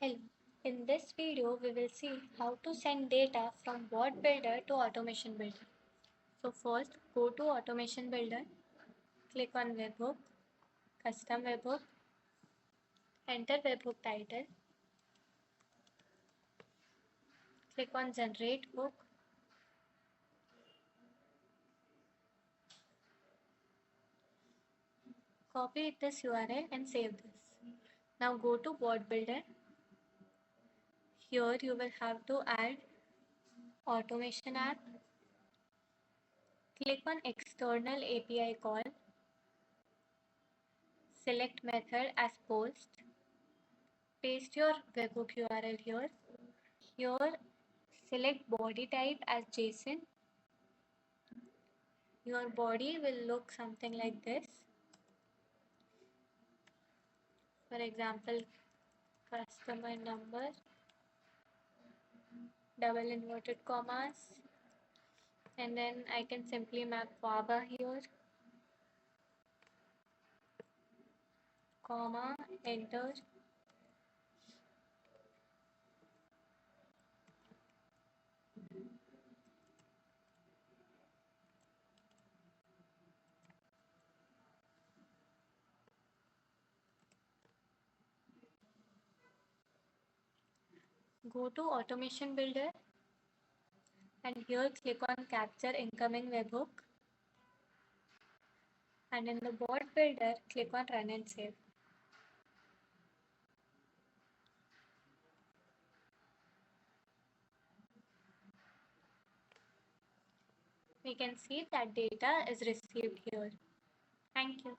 Hello. In this video, we will see how to send data from Bot Builder to Automation Builder. So first, go to Automation Builder, click on Webhook, Custom Webhook, enter Webhook title, click on Generate Hook, copy this URL and save this. Now go to Bot Builder. Here you will have to add Automation app. Click on External API call. Select method as post. Paste your Webhook URL here. Here, select body type as JSON. Your body will look something like this. For example, customer number, double inverted commas, and then I can simply map Waba here, comma, enter. Go to Automation Builder and here click on Capture Incoming Webhook. And in the Bot Builder, click on Run and Save. We can see that data is received here. Thank you.